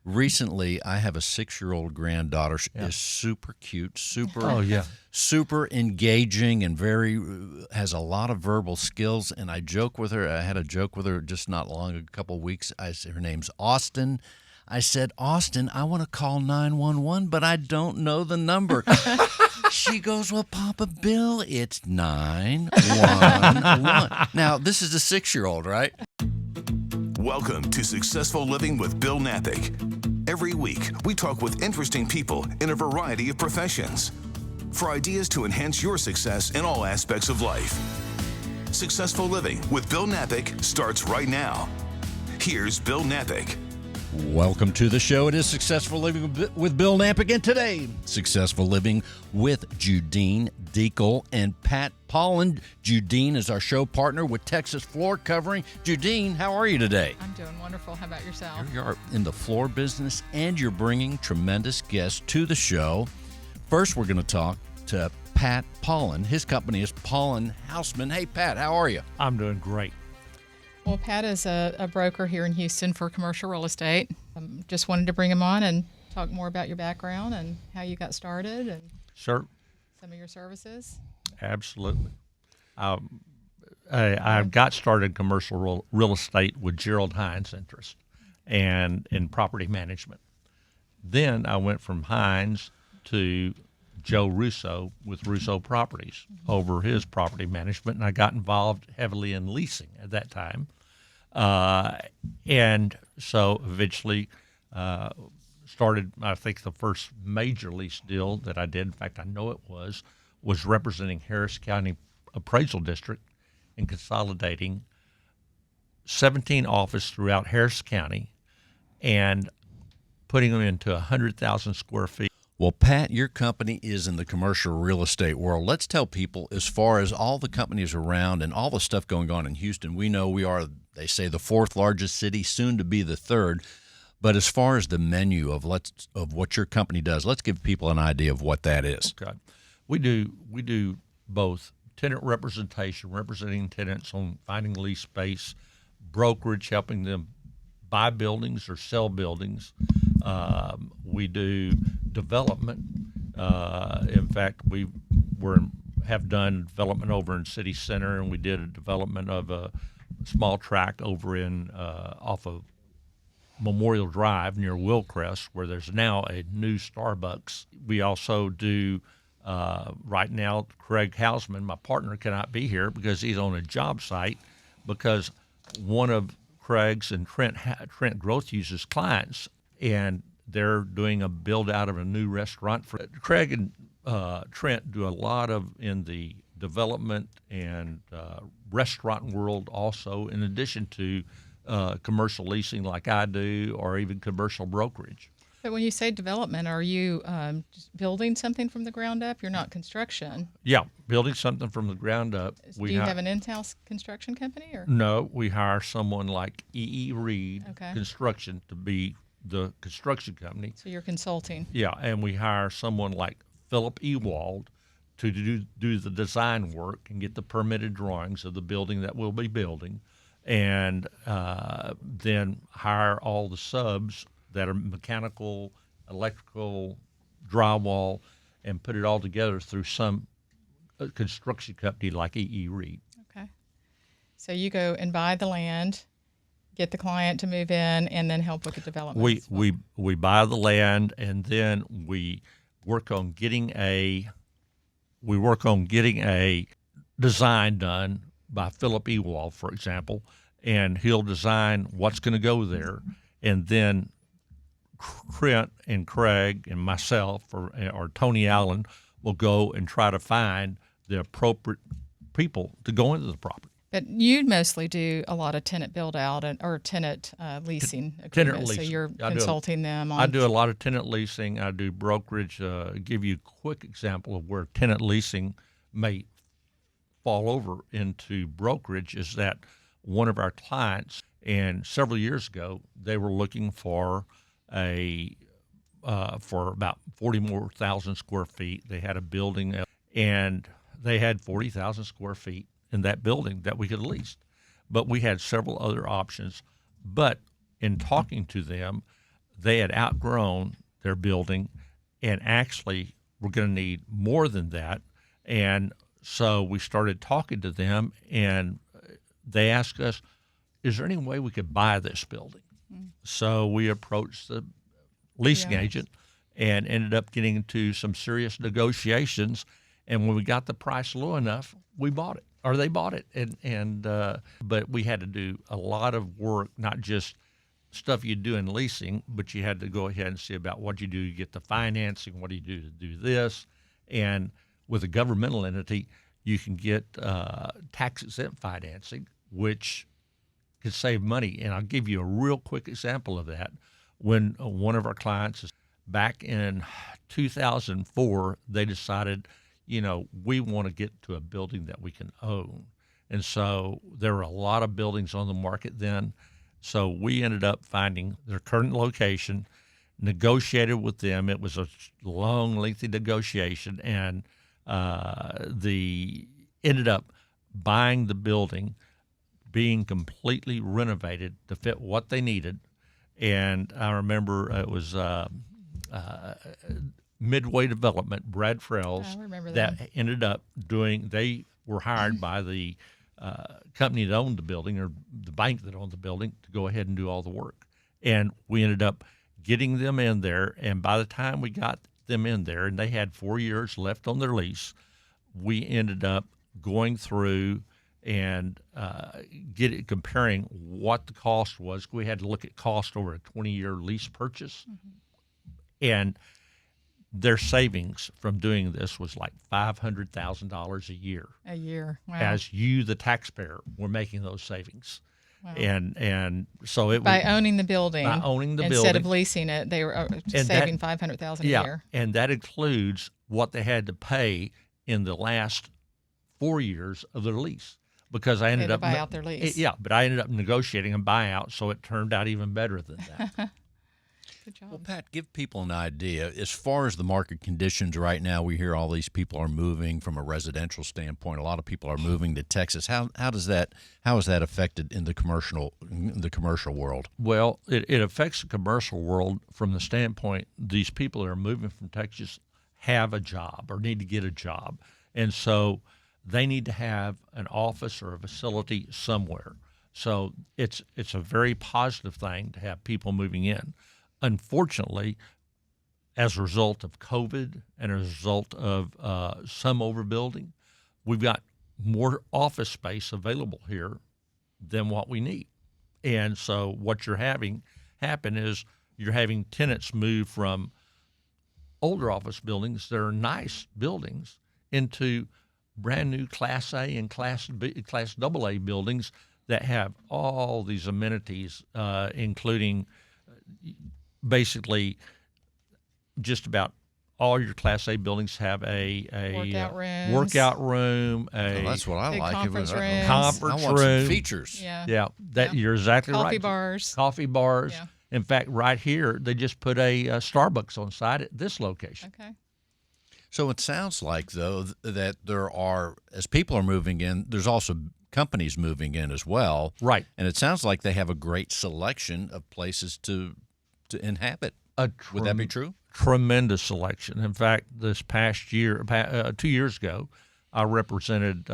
Recently, I have a 6-year-old granddaughter. She is super cute, super engaging, and has a lot of verbal skills. And I joke with her. I had a joke with her just not long, a couple weeks. Her name's Austin. I said, Austin, I want to call 911, but I don't know the number. She goes, well, Papa Bill, it's 911. Now, this is a 6-year-old, right? Welcome to Successful Living with Bill Napick. Every week, we talk with interesting people in a variety of professions for ideas to enhance your success in all aspects of life. Successful Living with Bill Napick starts right now. Here's Bill Napick. Welcome to the show. It is Successful Living with Bill Napick, and today, Successful Living with Judine Deacle and Pat Pollan. Judine is our show partner with Texas Floor Covering. Judine, how are you today? I'm doing wonderful. How about yourself? You are in the floor business, and you're bringing tremendous guests to the show. First, we're going to talk to Pat Pollan. His company is Pollan Houseman. Hey, Pat, how are you? I'm doing great. Well, Pat is a broker here in Houston for commercial real estate. Just wanted to bring him on and talk more about your background and how you got started and Sure. some of your services. Absolutely. I got started in commercial real estate with Gerald Hines' interest and in property management. Then I went from Hines to Joe Russo with Russo Properties over his property management, and I got involved heavily in leasing at that time. And so eventually started, I think the first major lease deal that I did, in fact, I know it was representing Harris County Appraisal District and consolidating 17 offices throughout Harris County and putting them into 100,000 square feet. Well, Pat, your company is in the commercial real estate world. Let's tell people, as far as all the companies around and all the stuff going on in Houston, we know we are, they say, the 4th largest city, soon to be the 3rd. But as far as the menu of what your company does, let's give people an idea of what that is. Okay. We do both tenant representation, representing tenants on finding lease space, brokerage, helping them buy buildings or sell buildings. We do development. In fact, we have done development over in City Center, and we did a development of a small tract over in off of Memorial Drive near Willcrest, where there's now a new Starbucks. We also do right now. Craig Hausman, my partner, cannot be here because he's on a job site because one of Craig's and Trent Growth Uses clients, and they're doing a build out of a new restaurant. For Craig and Trent do a lot in the development and restaurant world also, in addition to commercial leasing like I do, or even commercial brokerage. But when you say development, are you just building something from the ground up? You're not construction. Yeah, building something from the ground up. Do you have an in-house construction company? Or? No, we hire someone like E.E. Reed Okay. Construction to be the construction company. So you're consulting. Yeah, and we hire someone like Philip Ewald to do the design work and get the permitted drawings of the building that we'll be building, and then hire all the subs that are mechanical, electrical, drywall, and put it all together through some construction company like E.E. Reed. Okay. So you go and buy the land, get the client to move in, and then help with the development. We buy the land, and then we work on getting a design done by Philip Ewald, for example, and he'll design what's going to go there, and then Trent and Craig and myself or Tony Allen will go and try to find the appropriate people to go into the property. But you mostly do a lot of tenant build-out or tenant leasing agreements. Tenant leasing. So you're consulting them on. I do a lot of tenant leasing. I do brokerage. Give you a quick example of where tenant leasing may fall over into brokerage is that one of our clients, and several years ago, they were looking for for about 40,000 square feet. They had a building, and they had 40,000 square feet in that building that we could lease. But we had several other options. But in talking to them, they had outgrown their building and actually were going to need more than that. And so we started talking to them, and they asked us, is there any way we could buy this building? So we approached the leasing agent and ended up getting into some serious negotiations. And when we got the price low enough, we bought it, or they bought it. But we had to do a lot of work, not just stuff you do in leasing, but you had to go ahead and see about what you do to get the financing, what do you do to do this. And with a governmental entity, you can get tax-exempt financing, which could save money. And I'll give you a real quick example of that. When one of our clients, back in 2004, they decided, we want to get to a building that we can own. And so there were a lot of buildings on the market then. So we ended up finding their current location, negotiated with them. It was a long, lengthy negotiation, and ended up buying the building, being completely renovated to fit what they needed. And I remember it was Midway Development, Brad Frells, that ended up doing. They were hired by the company that owned the building, or the bank that owned the building, to go ahead and do all the work. And we ended up getting them in there. And by the time we got them in there, and they had 4 years left on their lease, we ended up going through and comparing what the cost was. We had to look at cost over a 20-year lease purchase. And their savings from doing this was like $500,000 a year. A year, wow. As you, the taxpayer, were making those savings. Wow. And so it by owning the building. By owning the building. Instead of leasing it, they were saving $500,000 a year. And that includes what they had to pay in the last 4 years of their lease. Because I ended up buy out their lease. But I ended up negotiating a buyout, so it turned out even better than that. Good job. Well, Pat, give people an idea. As far as the market conditions right now, we hear all these people are moving from a residential standpoint. A lot of people are moving to Texas. How is that affected in the commercial world? Well, it affects the commercial world from the standpoint these people that are moving from Texas have a job or need to get a job. And so they need to have an office or a facility somewhere. So it's a very positive thing to have people moving in. Unfortunately, as a result of COVID and as a result of some overbuilding, we've got more office space available here than what we need. And so what you're having happen is you're having tenants move from older office buildings that are nice buildings into brand new Class A and Class AA buildings that have all these amenities, including basically just about all your Class A buildings have a workout room. That's what I like. Conference room. I want some features. Yeah. You're exactly right. Coffee bars. Yeah. In fact, right here, they just put a Starbucks on site at this location. Okay. So it sounds like, though, that there are, as people are moving in, there's also companies moving in as well. Right. And it sounds like they have a great selection of places to inhabit. Would that be true? Tremendous selection. In fact, this past year, 2 years ago, we represented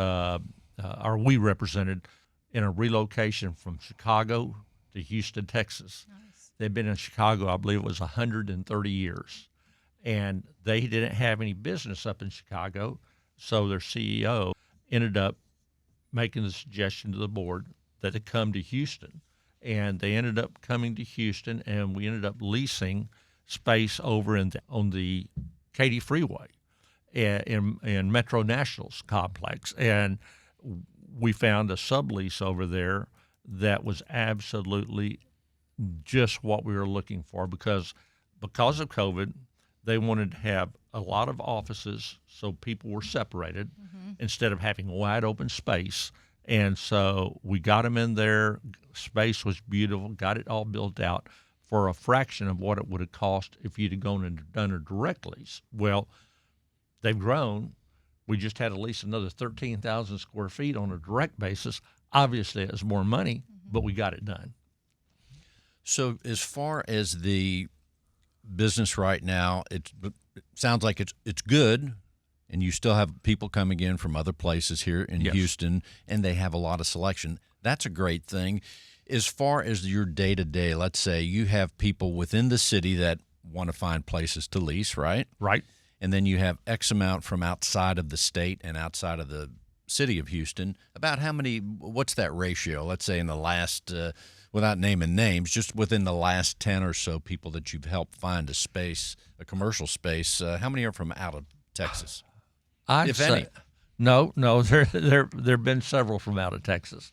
in a relocation from Chicago to Houston, Texas. Nice. They've been in Chicago, I believe it was 130 years. And they didn't have any business up in Chicago, so their CEO ended up making the suggestion to the board that they come to Houston. And they ended up coming to Houston, and we ended up leasing space over on the Katy Freeway in Metro Nationals complex. And we found a sublease over there that was absolutely just what we were looking for because of COVID. They wanted to have a lot of offices so people were separated instead of having wide open space. And so we got them in there. Space was beautiful, got it all built out for a fraction of what it would have cost if you'd have gone and done a direct lease. Well, they've grown. We just had to lease another 13,000 square feet on a direct basis. Obviously, it was more money, but we got it done. So as far as the business right now, it sounds like it's good, and you still have people coming in from other places here in Yes. Houston, and they have a lot of selection. That's a great thing. As far as your day-to-day, let's say you have people within the city that want to find places to lease, right? Right. And then you have X amount from outside of the state and outside of the city of Houston. About how many, what's that ratio? Let's say in the last, without naming names, just within the last 10 or so people that you've helped find a space, a commercial space, how many are from out of Texas? I'd If say, any. No, there've been several from out of Texas,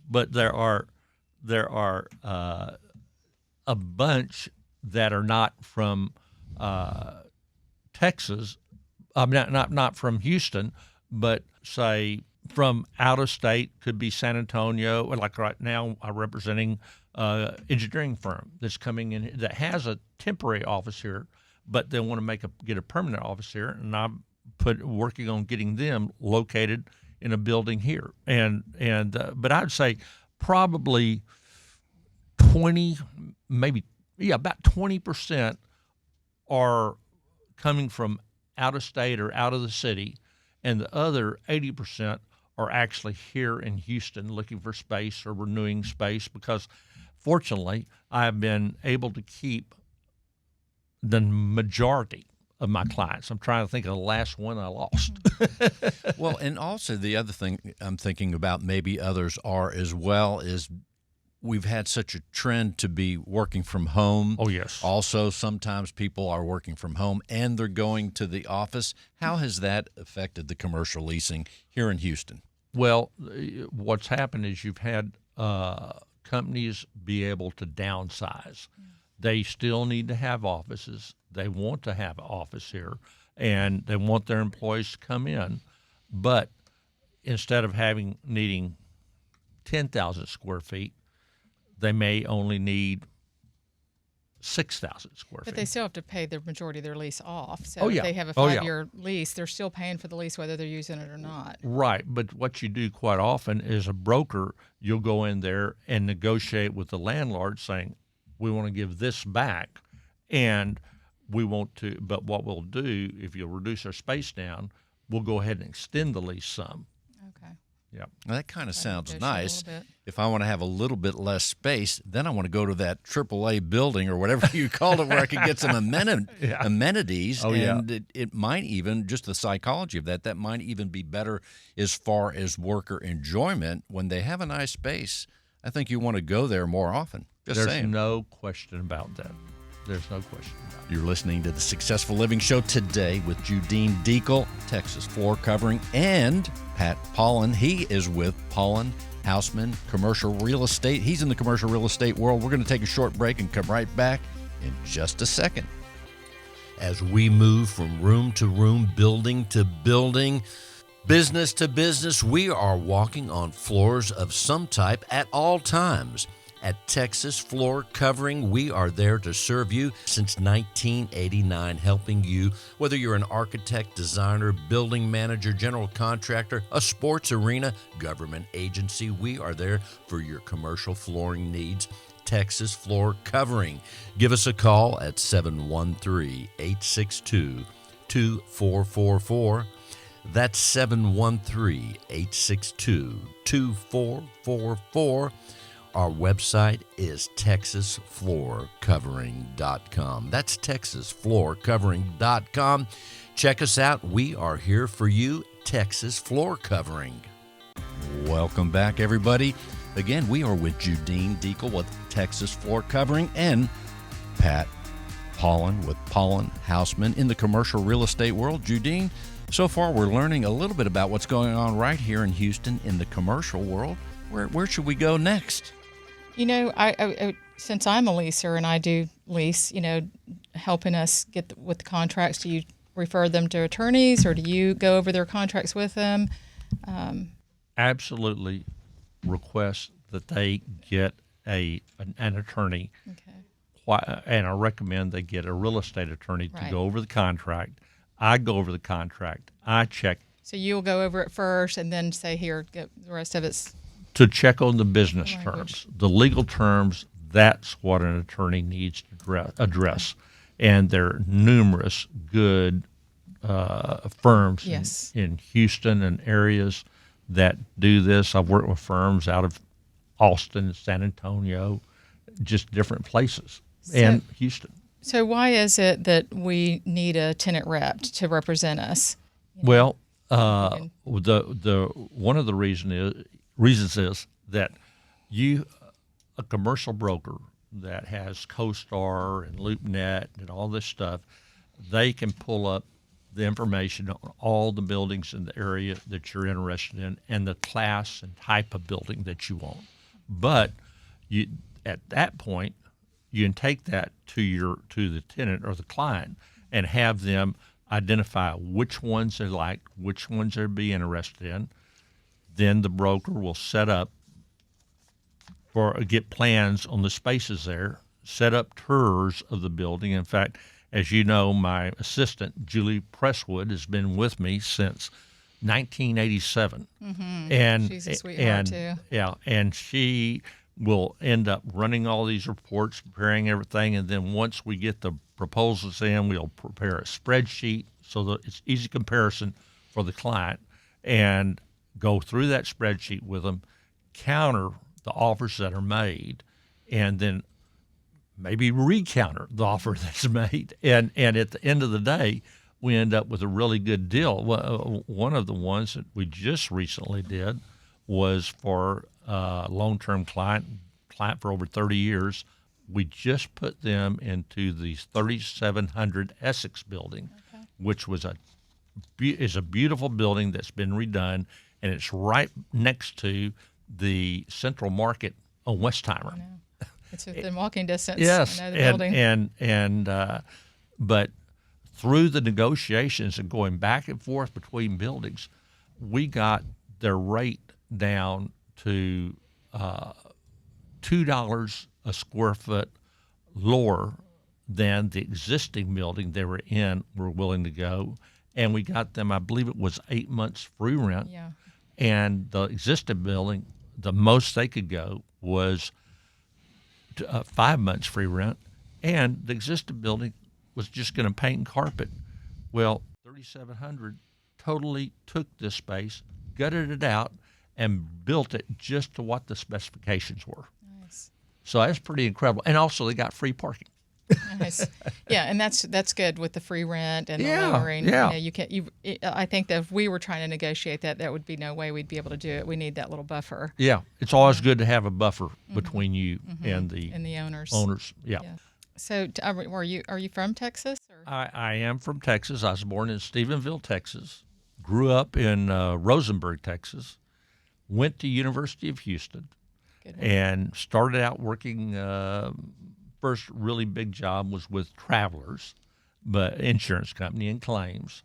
but there are a bunch that are not from Texas. Not from Houston, but say from out of state. Could be San Antonio. Like right now, I'm representing engineering firm that's coming in that has a temporary office here, but they want to get a permanent office here, and I'm working on getting them located in a building here. But I'd say probably 20, about 20% are coming from out of state or out of the city, and the other 80% are actually here in Houston looking for space or renewing space, because fortunately I have been able to keep the majority of my clients. I'm trying to think of the last one I lost. Well, and also the other thing I'm thinking about, maybe others are as well, is we've had such a trend to be working from home. Oh, yes. Also, sometimes people are working from home and they're going to the office. How has that affected the commercial leasing here in Houston? Well, what's happened is you've had companies be able to downsize. They still need to have offices. They want to have an office here, and they want their employees to come in. But instead of needing 10,000 square feet, they may only need 6,000 square feet. But they still have to pay the majority of their lease off. So Oh, yeah. if they have a Oh, yeah. 5-year lease, they're still paying for the lease whether they're using it or not. Right, but what you do quite often is a broker, you'll go in there and negotiate with the landlord saying, we want to give this back, and we want to, but what we'll do, if you'll reduce our space down, we'll go ahead and extend the lease some. Okay. Yeah. Well, that kind of sounds negotiate a nice. little bit. If I want to have a little bit less space, then I want to go to that AAA building or whatever you called it, where I could get some amenities. Oh, yeah. And it might even, just the psychology of that might even be better as far as worker enjoyment. When they have a nice space, I think you want to go there more often. Just There's saying. no question about that. There's no question about it. You're listening to the Successful Living Show today with Judine Deacle, Texas Floor Covering, and Pat Paulin. He is with Paulin Houseman Commercial Real Estate. He's in the commercial real estate world. We're going to take a short break and come right back in just a second. As we move from room to room, building to building, business to business, we are walking on floors of some type at all times. At Texas Floor Covering, we are there to serve you since 1989, helping you, whether you're an architect, designer, building manager, general contractor, a sports arena, government agency. We are there for your commercial flooring needs. Texas Floor Covering. Give us a call at 713-862-2444. That's 713-862-2444. Our website is texasfloorcovering.com. That's texasfloorcovering.com. Check us out. We are here for you, Texas Floor Covering. Welcome back, everybody. Again, we are with Judine Deacle with Texas Floor Covering and Pat Paulin with Paulin Houseman in the commercial real estate world. Judine, so far we're learning a little bit about what's going on right here in Houston in the commercial world. Where should we go next? You know, I since I'm a leaser and I do lease, helping us get with the contracts, do you refer them to attorneys or do you go over their contracts with them? Absolutely request that they get an attorney. Okay. And I recommend they get a real estate attorney to Right. go over the contract. I go over the contract. I check So you'll go over it first and then say, here, get the rest of it's to check on the business Language. terms, the legal terms. That's what an attorney needs to address. And there are numerous good firms Yes. in Houston and areas that do this. I've worked with firms out of Austin, San Antonio, just different places, and Houston. So why is it that we need a tenant rep to represent us? Well, the one of the reasons is that a commercial broker that has CoStar and LoopNet and all this stuff, they can pull up the information on all the buildings in the area that you're interested in and the class and type of building that you want. But at that point, you can take that to the tenant or the client and have them identify which ones they like, which ones they'd be interested in. Then the broker will set up get plans on the spaces there, set up tours of the building. In fact, as you know, my assistant, Julie Presswood, has been with me since 1987. Mm-hmm. And she's a sweetheart, too. Yeah, and she will end up running all these reports, preparing everything, and then once we get the proposals in, we'll prepare a spreadsheet so that it's easy comparison for the client, and go through that spreadsheet with them, counter the offers that are made, and then maybe recounter the offer that's made. And at the end of the day, we end up with a really good deal. One of the ones that we just recently did was for a long-term client for over 30 years. We just put them into the 3700 Essex building, which is a beautiful building that's been redone, and it's right next to the Central Market on Westheimer. It's within walking distance. Yes, I know the building. But through the negotiations and going back and forth between buildings, we got their rate down to $2 a square foot lower than the existing building they were willing to go. And we got them, I believe it was 8 months free rent. Yeah. And the existing building, the most they could go was 5 months free rent. And the existing building was just going to paint and carpet. Well, 3700 totally took this space, gutted it out, and built it just to what the specifications were. Nice. So that's pretty incredible. And also they got free parking. Nice. Yeah, and that's good with the free rent and the lowering. Yeah. I think that if we were trying to negotiate that would be no way we'd be able to do it. We need that little buffer. Yeah, it's always good to have a buffer between you and the owners. Yeah. So, are you from Texas? Or? I am from Texas. I was born in Stephenville, Texas. Grew up in Rosenberg, Texas. Went to University of Houston, and started out working. First really big job was with Travelers, but insurance company and claims.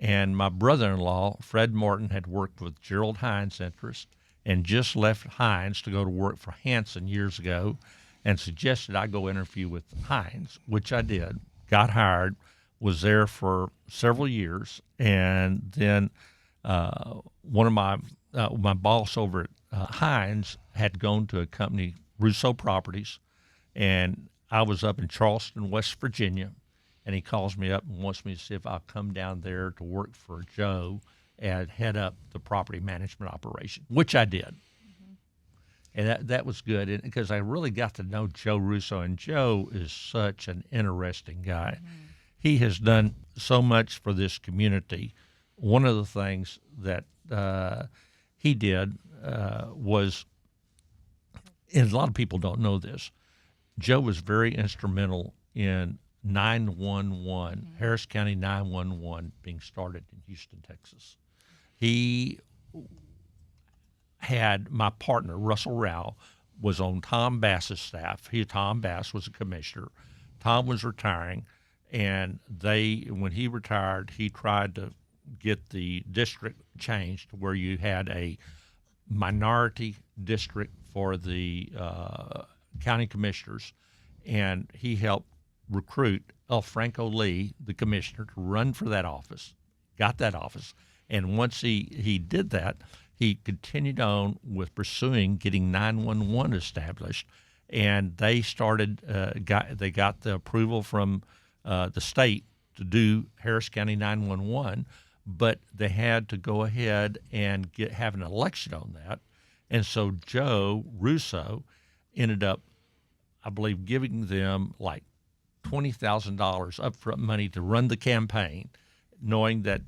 And my brother-in-law, Fred Martin, had worked with Gerald Hines Interest and just left Hines to go to work for Hanson years ago, and suggested I go interview with Hines, which I did. Got hired, was there for several years, and then one of my boss over at Hines had gone to a company, Russo Properties, and I was up in Charleston, West Virginia, and he calls me up and wants me to see if I'll come down there to work for Joe and head up the property management operation, which I did. And that was good because I really got to know Joe Russo, and Joe is such an interesting guy. He has done so much for this community. One of the things that he did was, and a lot of people don't know this, Joe was very instrumental in 911, Harris County 911 being started in Houston, Texas. He had my partner, Russell Rao, was on Tom Bass's staff. Tom Bass was a commissioner. Tom was retiring, and when he retired, he tried to get the district changed to where you had a minority district for the county commissioners, and he helped recruit L. Franco Lee, the commissioner, to run for that office, got that office, and once he did that, he continued on with pursuing getting 911 established, and they started they got the approval from the state to do Harris County 911, but they had to go ahead and have an election on that. And so Joe Russo ended up, I believe, giving them like $20,000 upfront money to run the campaign, knowing that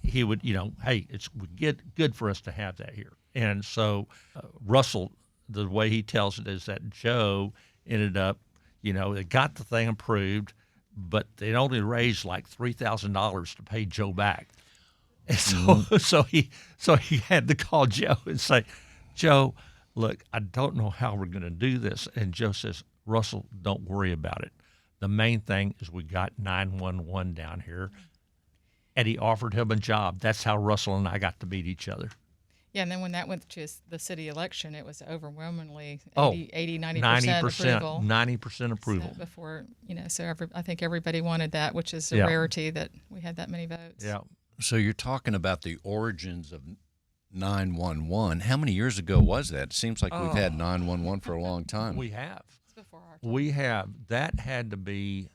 he would, hey, it's good for us to have that here. And so Russell, the way he tells it is that Joe ended up, they got the thing approved, but they only raised like $3,000 to pay Joe back. And so he had to call Joe and say, Joe, look, I don't know how we're going to do this. And Joe says, Russell, don't worry about it. The main thing is we got 911 down here. And he offered him a job. That's how Russell and I got to meet each other. Yeah, and then when that went to the city election, it was overwhelmingly 90% approval. 90% approval. So before, so I think everybody wanted that, which is a rarity that we had that many votes. Yeah. So you're talking about the origins of 911. How many years ago was that? It seems like we've had 911 for a long time. We have. It's before our time. We have. That had to be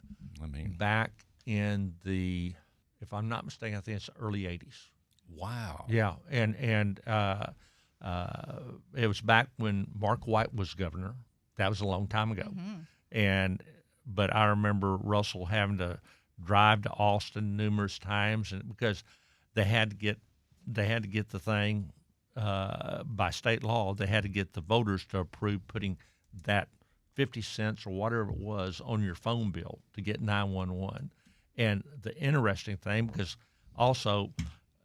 back in the, if I'm not mistaken, I think it's the early 80s. Wow. Yeah, and it was back when Mark White was governor. That was a long time ago. But I remember Russell having to drive to Austin numerous times, and because they had to get the thing by state law, they had to get the voters to approve putting that 50 cents or whatever it was on your phone bill to get 911. And the interesting thing, because also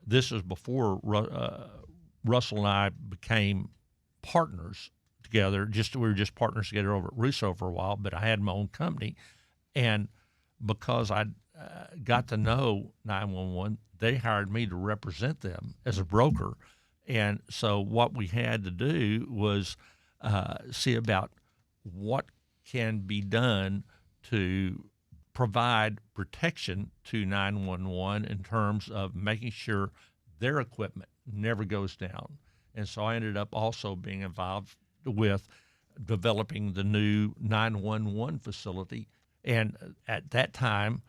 this was before Russell and I became partners together. We were just partners together over at Russo for a while, but I had my own company. And because I got to know 911, they hired me to represent them as a broker. And so what we had to do was see about what can be done to provide protection to 911 in terms of making sure their equipment never goes down. And so I ended up also being involved with developing the new 911 facility. And at that time,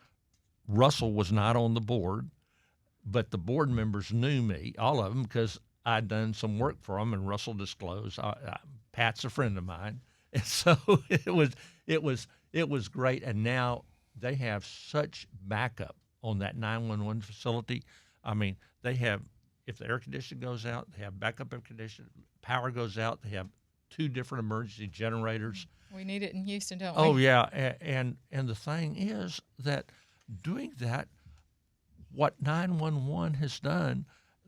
Russell was not on the board, but the board members knew me, all of them, because I'd done some work for them, and Russell disclosed. Pat's a friend of mine. And so it was great. And now they have such backup on that 911 facility. I mean, they have, if the air conditioning goes out, they have backup air conditioning. Power goes out, they have 2 different emergency generators. We need it in Houston, don't we? Oh, yeah. And the thing is that doing that, what 911 has done,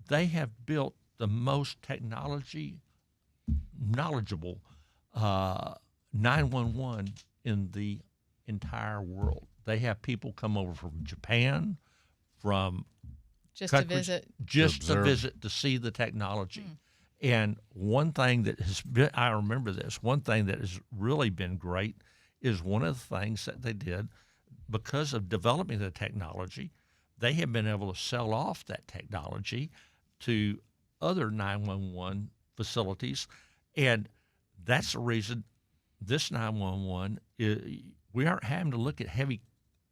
they have built the most technology knowledgeable 911 in the entire world. They have people come over from Japan, from just to visit, to see the technology. And one thing that has been, I remember this, one thing that has really been great is one of the things that they did, because of developing the technology, they have been able to sell off that technology to other 911 facilities. And that's the reason this 911, we aren't having to look at heavy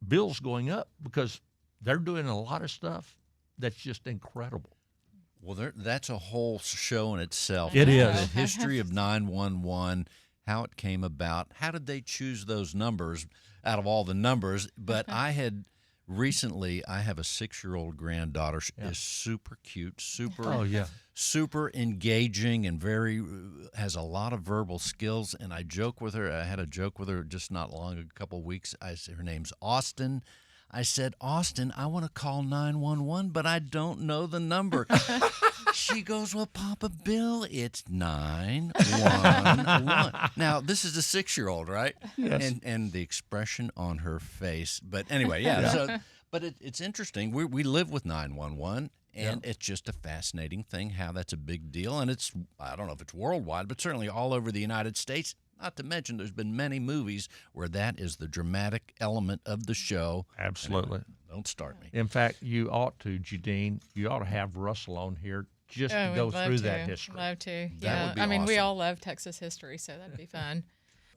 bills going up, because they're doing a lot of stuff that's just incredible. Well, that's a whole show in itself. It is. The history of 911, how it came about. How did they choose those numbers out of all the numbers? But I have a 6-year-old granddaughter. She is super cute, super engaging, and has a lot of verbal skills. And I joke with her. I had a joke with her just not long, a couple of weeks. Her name's Austin. I said, Austin, I want to call 911, but I don't know the number. She goes, well, Papa Bill, it's 911. Now, this is a 6-year-old, right? Yes. And the expression on her face. But anyway, yeah. So, but it's interesting. We live with 911, and it's just a fascinating thing how that's a big deal. And I don't know if it's worldwide, but certainly all over the United States. Not to mention there's been many movies where that is the dramatic element of the show. Absolutely. Anyway, don't start me. In fact, you ought to, Judine, have Russell on here just to go through that history. Love to. That would be we awesome. all love Texas history, so that'd be fun.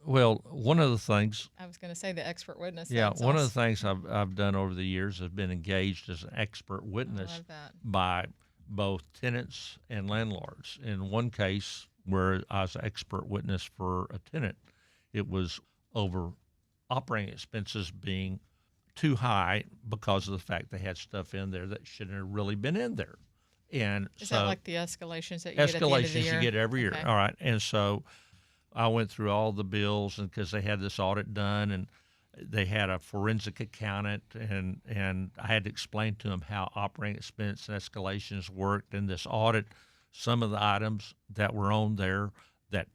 Well, one of the things, I was going to say the expert witness. yeah, That's one of the awesome. things I've done over the years has been engaged as an expert I witness love that. by both tenants and landlords. In one case, where I was an expert witness for a tenant, it was over operating expenses being too high because of the fact they had stuff in there that shouldn't have really been in there. And Is so that like the escalations that you get at the end of the escalations year? you get every year. Okay. All right. And so I went through all the bills, and because they had this audit done, and they had a forensic accountant, and I had to explain to them how operating expense and escalations worked in this audit. Some of the items that were on there that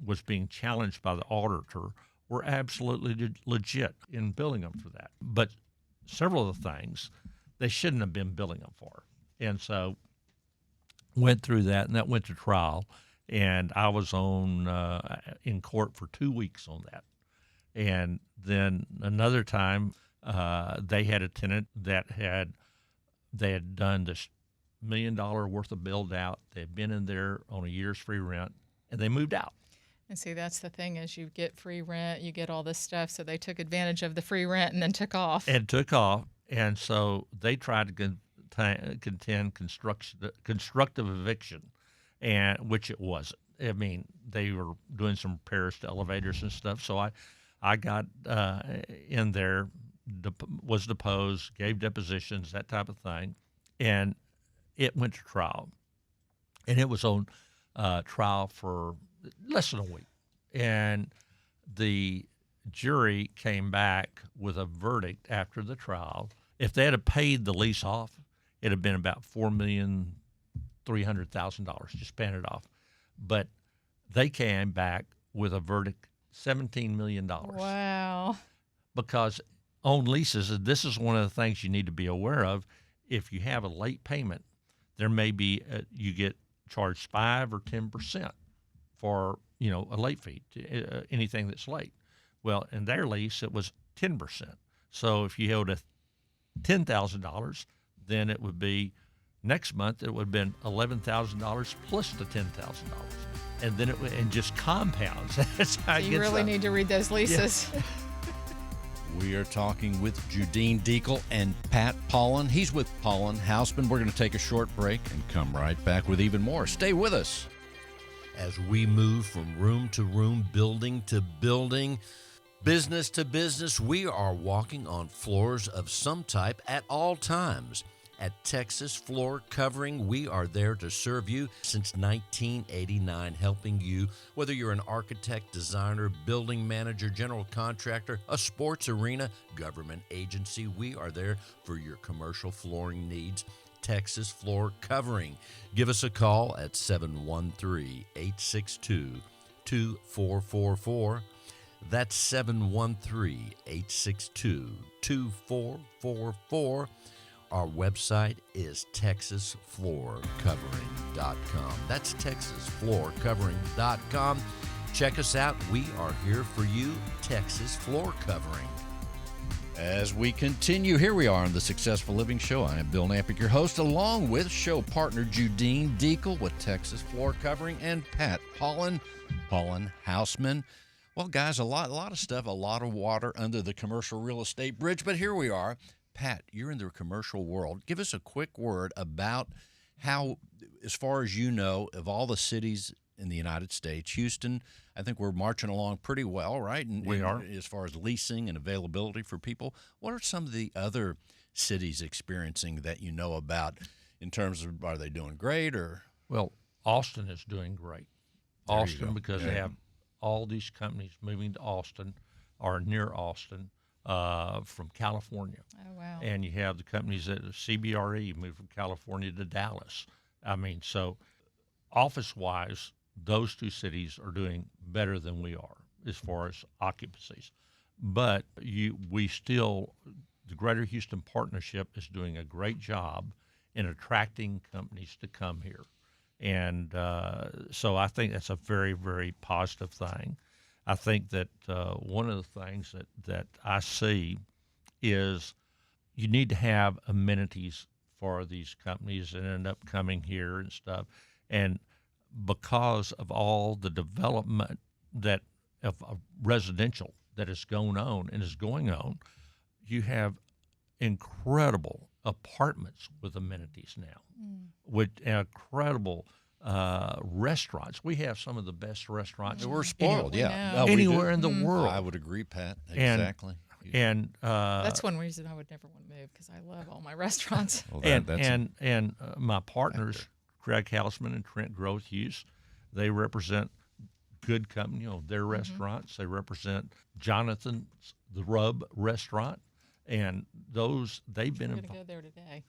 was being challenged by the auditor were absolutely legit in billing them for that. But several of the things they shouldn't have been billing them for. And so went through that, and that went to trial. And I was on in court for 2 weeks on that. And then another time, they had a tenant that they had done this $1 million worth of build out. They had been in there on a year's free rent, and they moved out. And see, that's the thing is you get free rent, you get all this stuff. So they took advantage of the free rent and then took off. And so they tried to contend constructive eviction, and which it wasn't. I mean, they were doing some repairs to elevators and stuff. So I got in there, was deposed, gave depositions, that type of thing, and it went to trial. And it was on trial for less than a week. And the jury came back with a verdict after the trial. If they had paid the lease off, it'd have been about $4,300,000, just paying it off. But they came back with a verdict, $17 million. Wow. Because on leases, this is one of the things you need to be aware of. If you have a late payment, there may be you get charged 5 or 10% for a late fee, anything that's late. Well, in their lease, it was 10%. So if you owed $10,000, then it would be next month it would have been $11,000 plus the $10,000, and then it just compounds. That's how So you really need to read those leases. Yeah. We are talking with Judine Deacle and Pat Pollen. He's with Pollen Houseman. We're going to take a short break and come right back with even more. Stay with us. As we move from room to room, building to building, business to business, we are walking on floors of some type at all times. At Texas Floor Covering, we are there to serve you since 1989, helping you, whether you're an architect, designer, building manager, general contractor, a sports arena, government agency. We are there for your commercial flooring needs. Texas Floor Covering. Give us a call at 713-862-2444. That's 713-862-2444. Our website is texasfloorcovering.com. That's texasfloorcovering.com. Check us out. We are here for you, Texas Floor Covering. As we continue, here we are on the Successful Living Show. I am Bill Nampick, your host, along with show partner Judine Deacle with Texas Floor Covering and Pat Pollen Houseman. Well, guys, a lot of stuff, a lot of water under the commercial real estate bridge, but here we are. Pat, you're in the commercial world. Give us a quick word about how, as far as you know, of all the cities in the United States, Houston, I think we're marching along pretty well, right? We are. As far as leasing and availability for people. What are some of the other cities experiencing that you know about in terms of, are they doing great or? Well, Austin is doing great. Austin, because they have all these companies moving to Austin or near Austin. From California. Oh, wow. And you have the companies that CBRE moved from California to Dallas. I mean, so office-wise, those two cities are doing better than we are as far as occupancies. But the Greater Houston Partnership is doing a great job in attracting companies to come here. And so I think that's a very, very positive thing. I think that one of the things that I see is you need to have amenities for these companies that end up coming here and stuff. And because of all the development that of residential that is going on and is going on. You have incredible apartments with amenities now, with incredible restaurants. We have some of the best restaurants. We're spoiled, yeah. Anywhere in the world. I would agree, Pat. Exactly. And that's one reason I would never want to move, because I love all my restaurants. Well, and my partners, Craig Hausman and Trent Growth-Hughes, they represent good company, their restaurants. They represent Jonathan's The Rub restaurant, and they've been I'm going to go there today.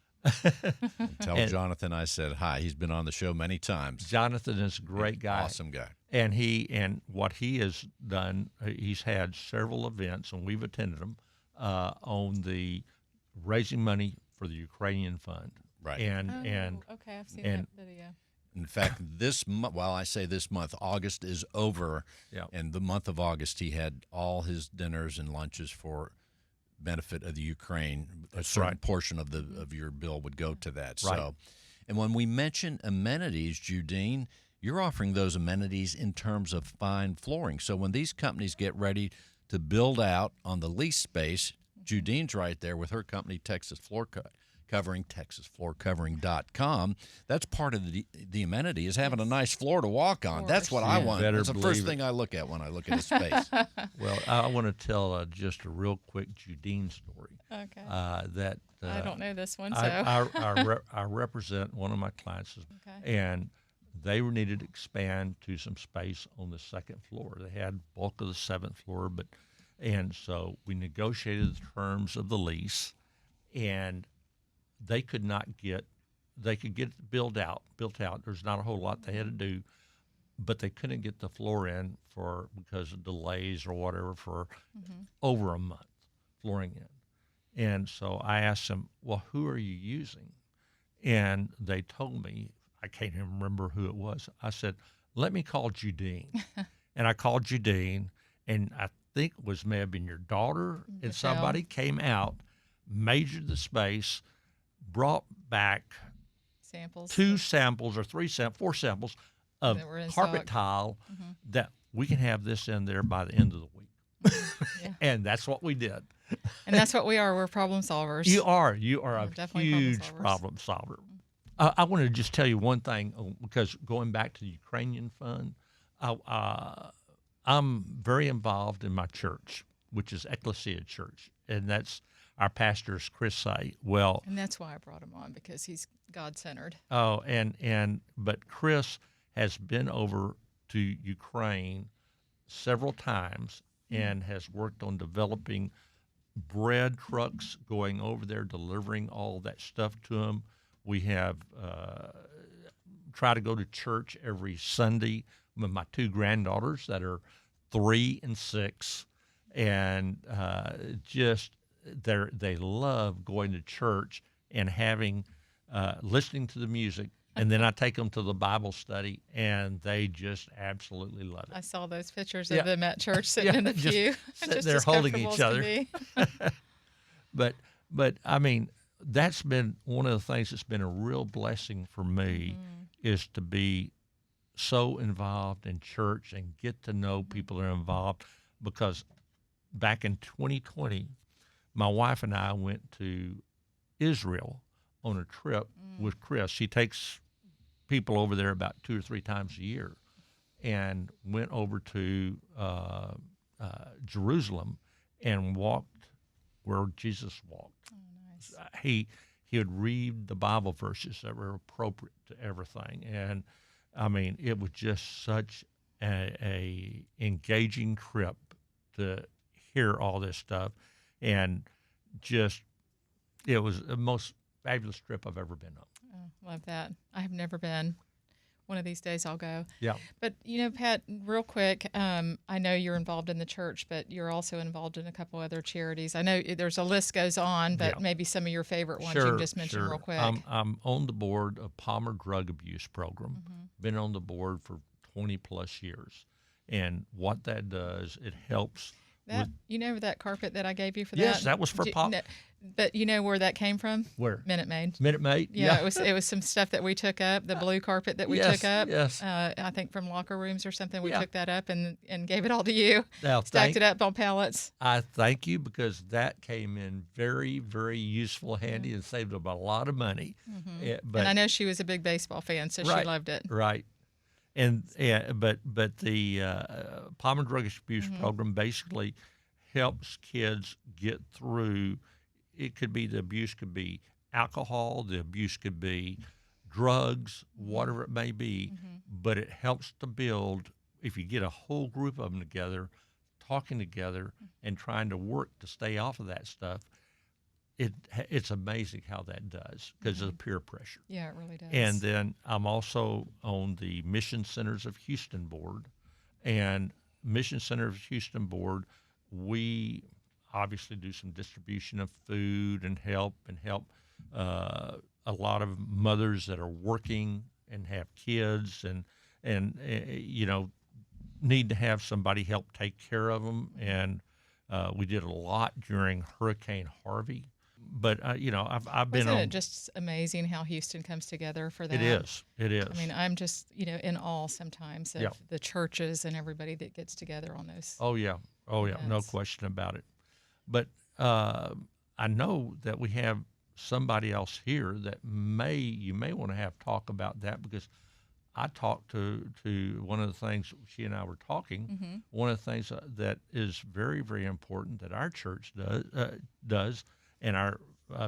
Tell Jonathan I said hi. He's been on the show many times. Jonathan is a great guy. Awesome guy. And what he has done, he's had several events, and we've attended them, on the raising money for the Ukrainian fund. Right. Okay, I've seen that video. In fact, this month, I say this month, August is over, and the month of August he had all his dinners and lunches for benefit of the Ukraine. A certain portion of your bill would go to that. Right. So, and when we mention amenities, Judine, you're offering those amenities in terms of fine flooring. So when these companies get ready to build out on the lease space, Judine's right there with her company, Texas Floor Covering, TexasFloorCovering.com. That's part of the amenity, is having a nice floor to walk on. That's what I want. That's the first thing I look at when I look at a space. Well, I want to tell just a real quick Judine story. Okay. That I don't know this one, so. I represent one of my clients, and they needed to expand to some space on the second floor. They had bulk of the seventh floor, and so we negotiated the terms of the lease, and they could get it built out. There's not a whole lot they had to do, but they couldn't get the floor in because of delays or whatever for over a month, flooring in. And so I asked them, well, who are you using? And they told me, I can't even remember who it was. I said, let me call Judine. And I called Judine, and I think it may have been your daughter, and somebody came out, measured the space, brought back samples, 4 samples of carpet tile that we can have this in there by the end of the week. And that's what we did. And that's what we are. We're problem solvers. You are a huge problem solver. I want to just tell you one thing, because going back to the Ukrainian fund, I'm very involved in my church, which is Ecclesia Church, and that's our pastor's Chris say. Well, and that's why I brought him on, because he's God-centered. Oh, but Chris has been over to Ukraine several times and has worked on developing bread trucks going over there, delivering all that stuff to them. We have try to go to church every Sunday with my 2 granddaughters that are 3 and 6, and they love going to church and having listening to the music, and then I take them to the Bible study, and they just absolutely love it. I saw those pictures of them at church sitting in the pew, just they're holding each other. But I mean, that's been one of the things that's been a real blessing for me, is to be so involved in church and get to know people that are involved. Because back in 2020, my wife and I went to Israel on a trip with Chris. She takes people over there about 2 or 3 times a year, and went over to Jerusalem and walked where Jesus walked. Oh, nice. He would read the Bible verses that were appropriate to everything, and I mean, it was just such a engaging trip to hear all this stuff, and just it was the most fabulous trip I've ever been on. Oh, love that. I have never been. One of these days I'll go. Yeah. But, Pat, real quick, I know you're involved in the church, but you're also involved in a couple other charities. I know there's a list goes on, but maybe some of your favorite ones you can just mention real quick. I'm on the board of Palmer Drug Abuse Program. Been on the board for 20 plus years. And what that does, it helps That carpet that I gave you for that? Yes, that was for Pop. No, but you know where that came from? Where? Minute Maid. Minute Maid? Yeah, it was some stuff that we took up, the blue carpet that we took up. Yes. I think from locker rooms or something. We took that up and gave it all to you. Now, stacked it up on pallets. I thank you, because that came in very, very useful, handy, and saved them a lot of money. Mm-hmm. And I know she was a big baseball fan, so she loved it. Right. But the Palm and Drug Abuse program basically helps kids get through. It could be, the abuse could be alcohol, the abuse could be drugs, whatever it may be, but it helps to build, if you get a whole group of them together, talking together and trying to work to stay off of that stuff, it's amazing how that does, because of the peer pressure. Yeah, it really does. And then I'm also on the Mission Centers of Houston board, and Mission Center of Houston board, we obviously do some distribution of food and help a lot of mothers that are working and have kids and need to have somebody help take care of them. And we did a lot during Hurricane Harvey. But I've been Isn't it just amazing how Houston comes together for that? It is. I mean, I'm just in awe sometimes of the churches and everybody that gets together on those. Oh yeah, no question about it. But I know that we have somebody else here that you may want to have talk about that, because I talked to one of the things, she and I were talking. One of the things that is very, very important that our church does, and our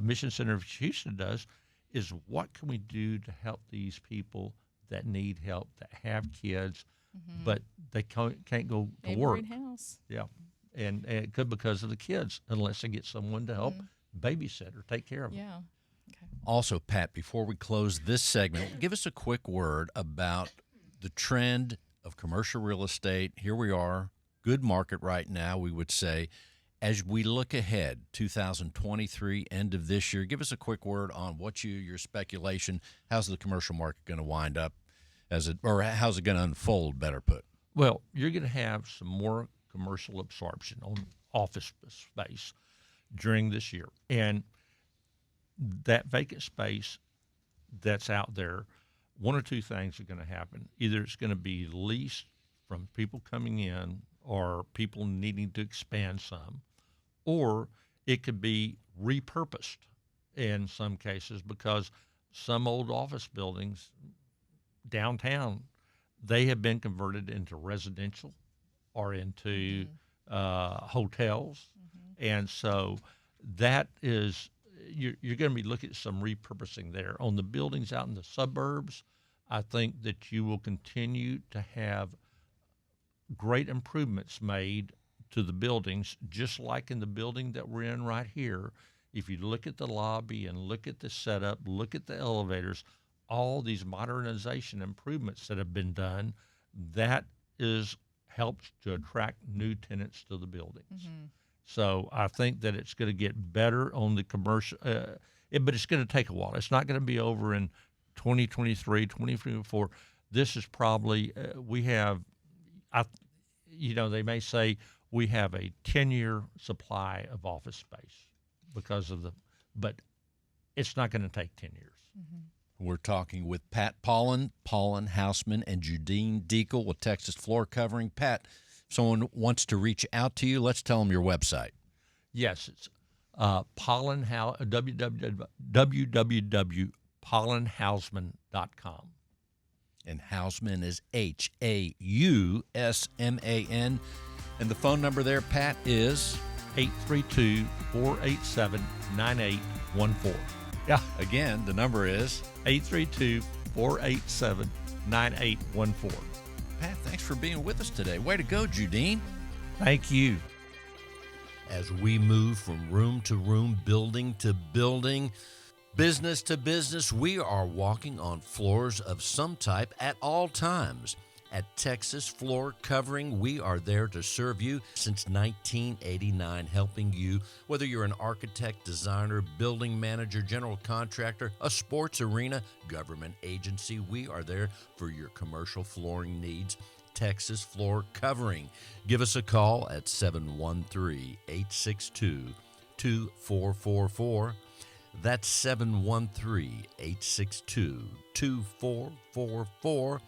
Mission Center of Houston does, is what can we do to help these people that need help, that have kids, but they can't go to work. House. Yeah, and it could, because of the kids, unless they get someone to help babysit or take care of them. Yeah. Okay. Also, Pat, before we close this segment, give us a quick word about the trend of commercial real estate. Here we are, good market right now, we would say. As we look ahead, 2023, end of this year, give us a quick word on your speculation. How's the commercial market going to wind up, or how's it going to unfold, better put? Well, you're going to have some more commercial absorption on office space during this year. And that vacant space that's out there, one or two things are going to happen. Either it's going to be leased from people coming in or people needing to expand some, or it could be repurposed in some cases, because some old office buildings downtown, they have been converted into residential or into hotels. And so that is, you're going to be looking at some repurposing there. On the buildings out in the suburbs, I think that you will continue to have great improvements made to the buildings, just like in the building that we're in right here. If you look at the lobby and look at the setup, look at the elevators, all these modernization improvements that have been done, that helps to attract new tenants to the buildings. So I think that it's going to get better on the commercial, but it's going to take a while. It's not going to be over in 2023, 2024. This is probably, they may say we have a 10-year supply of office space but it's not going to take 10 years. We're talking with Pat Paulin Houseman, and Judine Deacle with Texas Floor Covering. Pat, if someone wants to reach out to you, let's tell them your website. Yes, it's www.paulinhouseman.com. And Houseman is Hausman. And the phone number there, Pat, is 832-487-9814. Yeah. Again, the number is 832-487-9814. Pat, thanks for being with us today. Way to go, Judine. Thank you. As we move from room to room, building to building, business to business, we are walking on floors of some type at all times. At Texas Floor Covering, we are there to serve you since 1989, helping you, whether you're an architect, designer, building manager, general contractor, a sports arena, government agency. We are there for your commercial flooring needs. Texas Floor Covering. Give us a call at 713-862-2444. That's 713-862-2444.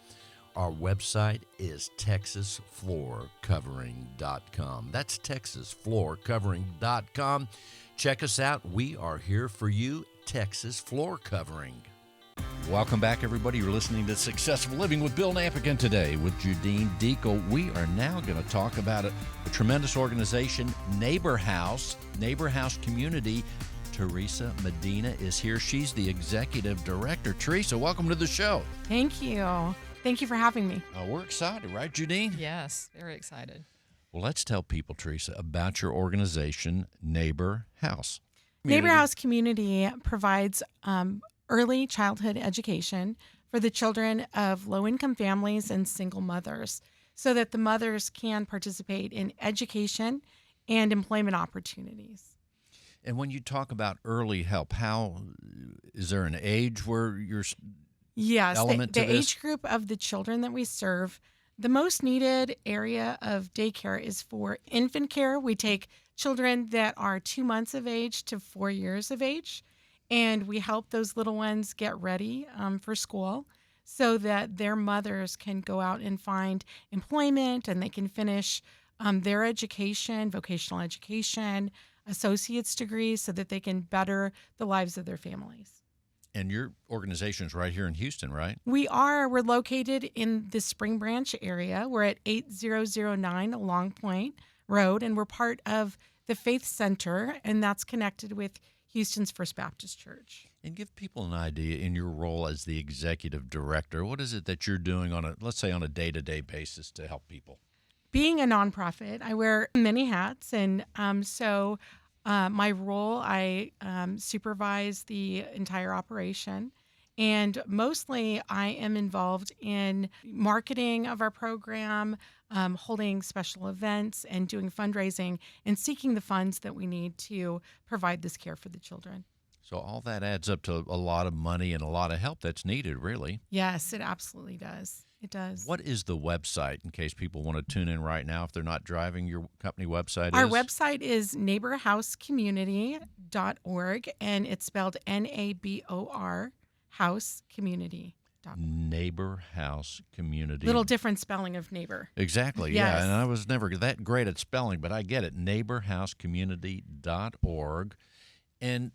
Our website is texasfloorcovering.com. That's texasfloorcovering.com. Check us out. We are here for you, Texas Floor Covering. Welcome back, everybody. You're listening to Successful Living with Bill Napigan today with Judine Deacle. We are now going to talk about a tremendous organization, Neighbor House Community. Teresa Medina is here. She's the executive director. Teresa, welcome to the show. Thank you. Thank you for having me. We're excited, right, Judine? Yes, very excited. Well, let's tell people, Teresa, about your organization, Neighbor House. Neighbor House Community provides early childhood education for the children of low-income families and single mothers so that the mothers can participate in education and employment opportunities. And when you talk about early help, how is there an age where you're element to the this? age group of the children that we serve, the most needed area of daycare is for infant care. We take children that are 2 months of age to 4 years of age, and we help those little ones get ready for school so that their mothers can go out and find employment and they can finish their education, vocational education, associate's degrees, so that they can better the lives of their families. And your organization is right here in Houston, right? We're located in the Spring Branch area. We're at 8009 Long Point Road, and we're part of the Faith Center, and that's connected with Houston's First Baptist Church. And give people an idea in your role as the executive director. What is it that you're doing on a day-to-day basis to help people? Being a nonprofit, I wear many hats, and my role, I supervise the entire operation, and mostly I am involved in marketing of our program, holding special events, and doing fundraising, and seeking the funds that we need to provide this care for the children. So all that adds up to a lot of money and a lot of help that's needed, really. Yes, it absolutely does. It does. What is the website, in case people want to tune in right now if they're not driving? Your company website Our is? website is neighborhousecommunity.org, and it's spelled NABOR, House Community. Neighbor House Community. Little different spelling of neighbor. Exactly, Yes. yeah. And I was never that great at spelling, but I get it. neighborhousecommunity.org. And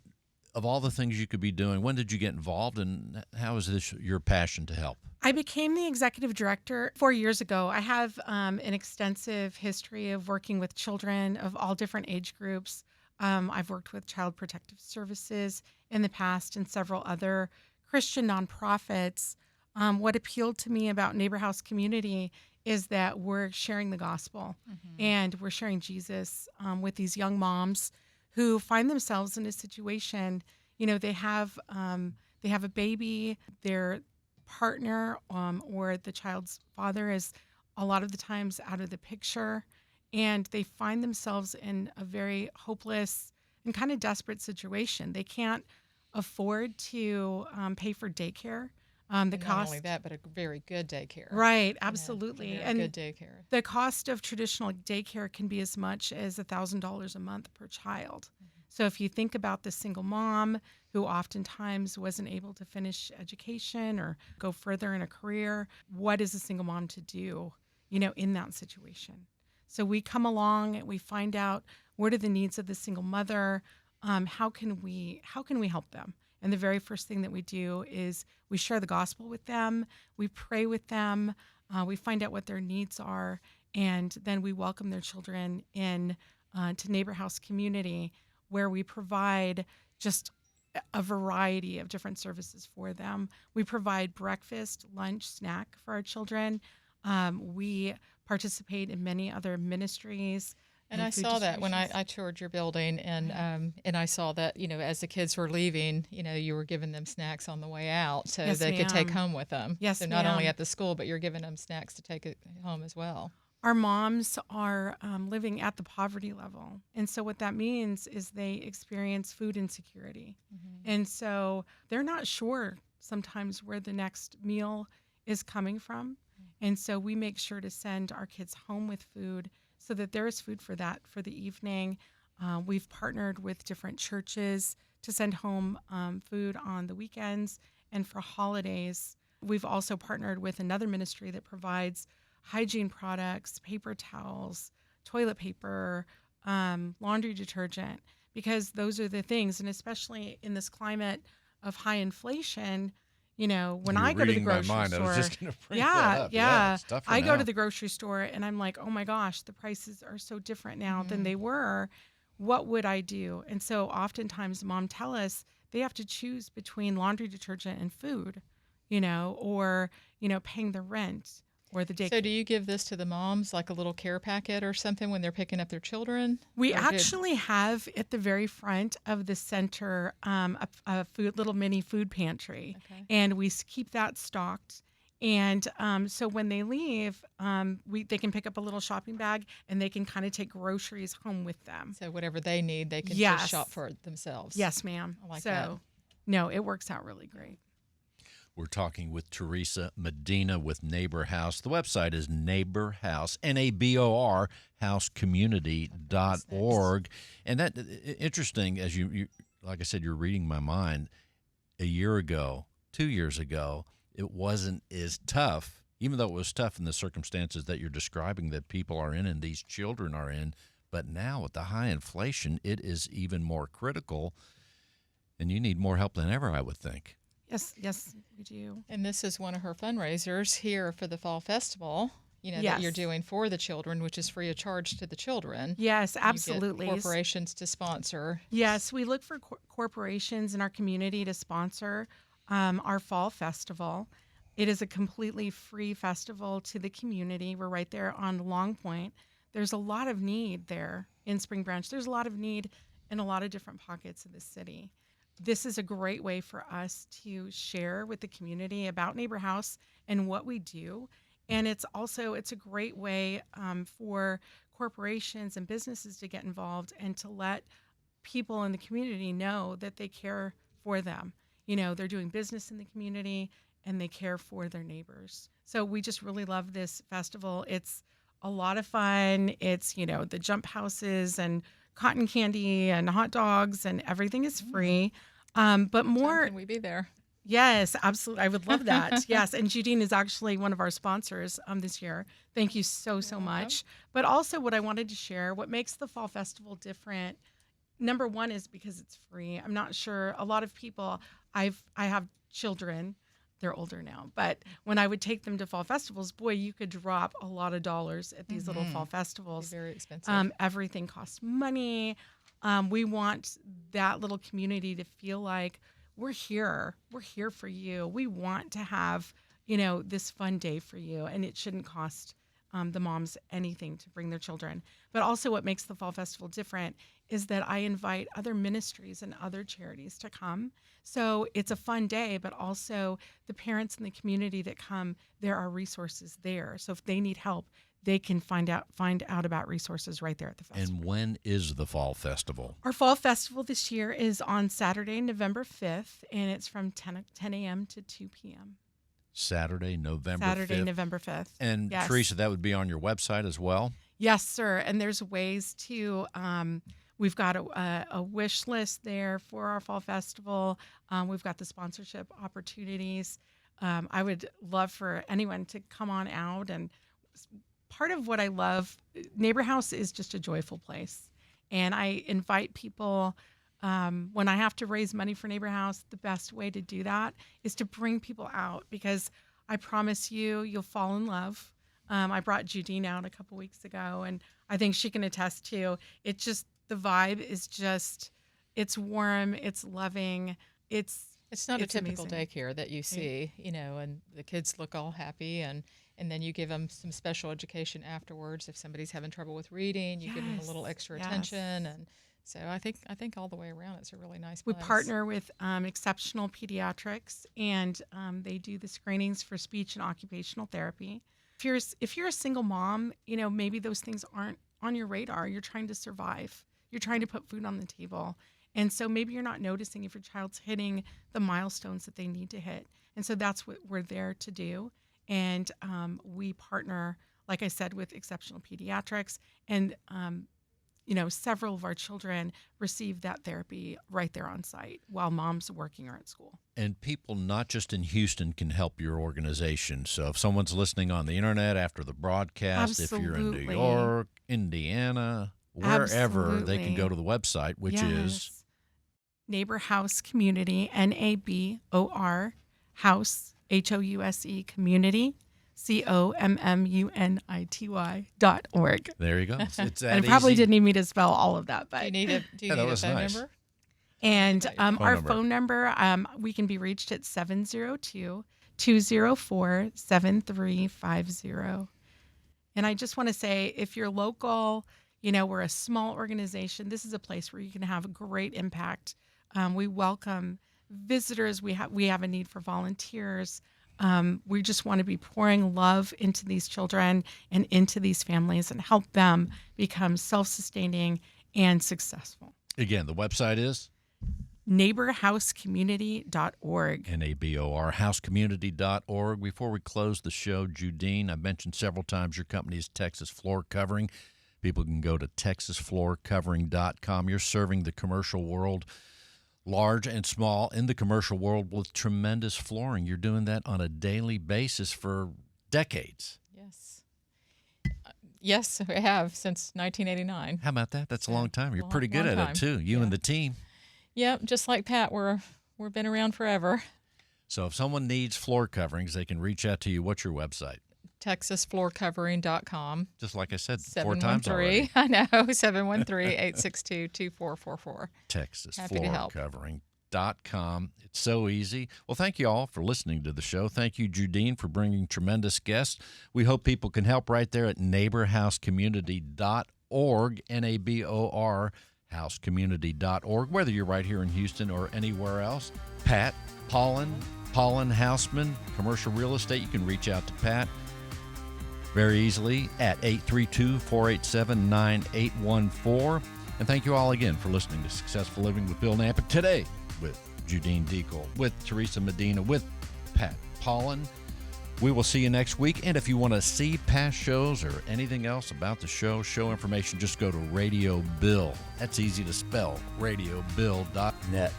of all the things you could be doing, when did you get involved, and how is this your passion to help? I became the executive director 4 years ago. I have an extensive history of working with children of all different age groups. I've worked with Child Protective Services in the past and several other Christian nonprofits. What appealed to me about Neighbor House Community is that we're sharing the gospel and we're sharing Jesus with these young moms who find themselves in a situation. They have a baby, their partner or the child's father is a lot of the times out of the picture, and they find themselves in a very hopeless and kind of desperate situation. They can't afford to pay for daycare. Not only that, but a very good daycare. Right, absolutely. And good daycare. The cost of traditional daycare can be as much as $1,000 a month per child. So if you think about the single mom who oftentimes wasn't able to finish education or go further in a career, what is a single mom to do, in that situation? So we come along and we find out what are the needs of the single mother. How can we help them? And the very first thing that we do is we share the gospel with them. We pray with them. We find out what their needs are, and then we welcome their children in to Neighbor House Community, where we provide just a variety of different services for them. We provide breakfast, lunch, snack for our children. We participate in many other ministries. And I saw that when I toured your building, and I saw that, as the kids were leaving, you were giving them snacks on the way out so Yes, they could take ma'am. home with them. Yes, so not ma'am. only at the school, but you're giving them snacks to take it home as well. Our moms are living at the poverty level. And so what that means is they experience food insecurity. And so they're not sure sometimes where the next meal is coming from. And so we make sure to send our kids home with food so that there is food for the evening. We've partnered with different churches to send home food on the weekends and for holidays. We've also partnered with another ministry that provides hygiene products, paper towels, toilet paper, laundry detergent, because those are the things. And especially in this climate of high inflation, when You're I go to the reading my grocery mind. store, I was just going to bring that up. Yeah, it's tougher I go now. to the grocery store and I'm like, oh my gosh, the prices are so different now than they were. What would I do? And so oftentimes mom tell us they have to choose between laundry detergent and food, or, paying the rent or the day. So do you give this to the moms, like a little care packet or something when they're picking up their children? We actually have at the very front of the center a little mini food pantry, and we keep that stocked. And so when they leave, they can pick up a little shopping bag and they can kind of take groceries home with them. So whatever they need, they can just shop for it themselves. Yes, ma'am. I like that. No, it works out really great. We're talking with Teresa Medina with Neighbor House. The website is Neighbor House, NABOR, housecommunity.org. And that, interesting, as you, like I said, you're reading my mind. A year ago, 2 years ago, it wasn't as tough, even though it was tough in the circumstances that you're describing that people are in and these children are in. But now with the high inflation, it is even more critical, and you need more help than ever, I would think. Yes, we do. And this is one of her fundraisers here for the Fall Festival, that you're doing for the children, which is free of charge to the children. Yes, absolutely. You get corporations to sponsor. Yes, we look for corporations in our community to sponsor our Fall Festival. It is a completely free festival to the community. We're right there on Long Point. There's a lot of need there in Spring Branch. There's a lot of need in a lot of different pockets of the city. This is a great way for us to share with the community about Neighbor House and what we do. And it's a great way for corporations and businesses to get involved and to let people in the community know that they care for them. They're doing business in the community and they care for their neighbors. So we just really love this festival. It's a lot of fun. It's, the jump houses and cotton candy and hot dogs and everything is free. But more. Can we be there? Yes, absolutely. I would love that. Yes. And Judine is actually one of our sponsors this year. Thank you so much. But also what I wanted to share, what makes the Fall Festival different, number one is because it's free. I'm not sure. A lot of people, I have children. They're older now. But when I would take them to fall festivals, boy, you could drop a lot of dollars at these little fall festivals. Very expensive. Everything costs money. We want that little community to feel like we're here. We're here for you. We want to have, this fun day for you. And it shouldn't cost the moms anything to bring their children. But also what makes the Fall Festival different is that I invite other ministries and other charities to come. So it's a fun day, but also the parents in the community that come, there are resources there. So if they need help, they can find out about resources right there at the festival. And when is the Fall Festival? Our Fall Festival this year is on Saturday, November 5th, and it's from 10 a.m. to 2 p.m. Saturday, November 5th. And yes. Teresa, that would be on your website as well? Yes, sir. And there's ways to, we've got a wish list there for our Fall Festival. We've got the sponsorship opportunities. I would love for anyone to come on out. And part of what I love, Neighbor House is just a joyful place. And I invite people, when I have to raise money for Neighbor House, the best way to do that is to bring people out, because I promise you'll fall in love. I brought Judine out a couple weeks ago, and I think she can attest to it. Just the vibe is just, it's warm, it's loving, it's not a typical amazing daycare that you see, and the kids look all happy, and then you give them some special education afterwards. If somebody's having trouble with reading, you give them a little extra attention, and so I think all the way around it's a really nice place. We partner with Exceptional Pediatrics, and they do the screenings for speech and occupational therapy. If you're a single mom, maybe those things aren't on your radar. You're trying to survive. You're trying to put food on the table. And so maybe you're not noticing if your child's hitting the milestones that they need to hit. And so that's what we're there to do, And we partner, like I said, with Exceptional Pediatrics, and several of our children receive that therapy right there on site while mom's working or at school. And people not just in Houston can help your organization. So if someone's listening on the internet after the broadcast, if you're in New York, Indiana, wherever, they can go to the website, which is Neighbor House Community, NABOR House, HOUSE Community, COMMUNITY.org. There you go. It's that and probably didn't need me to spell all of that, but do you need a phone number? And our phone number, we can be reached at 702-204-7350. And I just want to say, if you're local, we're a small organization. This is a place where you can have a great impact. We welcome visitors. We have a need for volunteers. We just want to be pouring love into these children and into these families and help them become self-sustaining and successful. Again, the website is NABORHouseCommunity.org. NABOR housecommunity.org. Before we close the show, Judine, I mentioned several times your company is Texas Floor Covering. People can go to texasfloorcovering.com. You're serving the commercial world, large and small, in the commercial world with tremendous flooring. You're doing that on a daily basis for decades. Yes, we have since 1989. How about that? That's a long time. You're pretty good at it, too, you and the team. Yep, just like Pat, we've been around forever. So if someone needs floor coverings, they can reach out to you. What's your website? TexasFloorCovering.com. Just like I said 4 times already. I know, 713-862-2444. TexasFloorCovering.com. It's so easy. Well, thank you all for listening to the show. Thank you, Judine, for bringing tremendous guests. We hope people can help right there at neighborhousecommunity.org, NABOR housecommunity.org, whether you're right here in Houston or anywhere else. Pat Paulin Houseman, Commercial Real Estate. You can reach out to Pat very easily at 832-487-9814. And thank you all again for listening to Successful Living with Bill Napick today with Judine Deacle, with Teresa Medina, with Pat Paulin. We will see you next week. And if you want to see past shows or anything else about the show information, just go to Radio Bill. That's easy to spell, radiobill.net.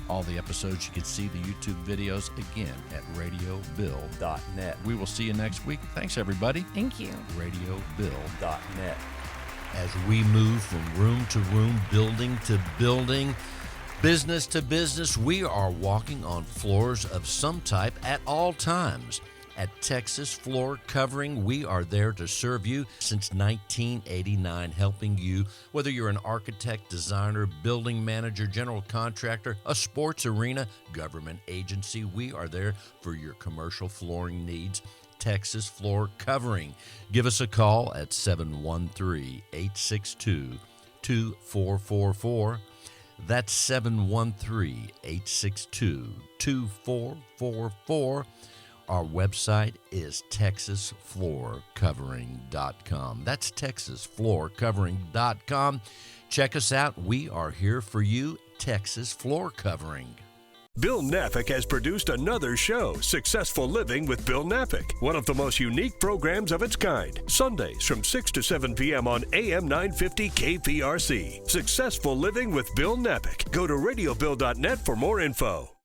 All the episodes, you can see the YouTube videos again at radiobill.net. We will see you next week. Thanks, everybody. Thank you. radiobill.net. As we move from room to room, building to building, business to business, we are walking on floors of some type at all times. At Texas Floor Covering, we are there to serve you since 1989, helping you, whether you're an architect, designer, building manager, general contractor, a sports arena, government agency. We are there for your commercial flooring needs. Texas Floor Covering. Give us a call at 713-862-2444. That's 713-862-2444. Our website is TexasFloorCovering.com. That's TexasFloorCovering.com. Check us out. We are here for you, Texas Floor Covering. Bill Napick has produced another show, Successful Living with Bill Napick, one of the most unique programs of its kind. Sundays from 6 to 7 p.m. on AM 950 KPRC. Successful Living with Bill Napick. Go to radiobill.net for more info.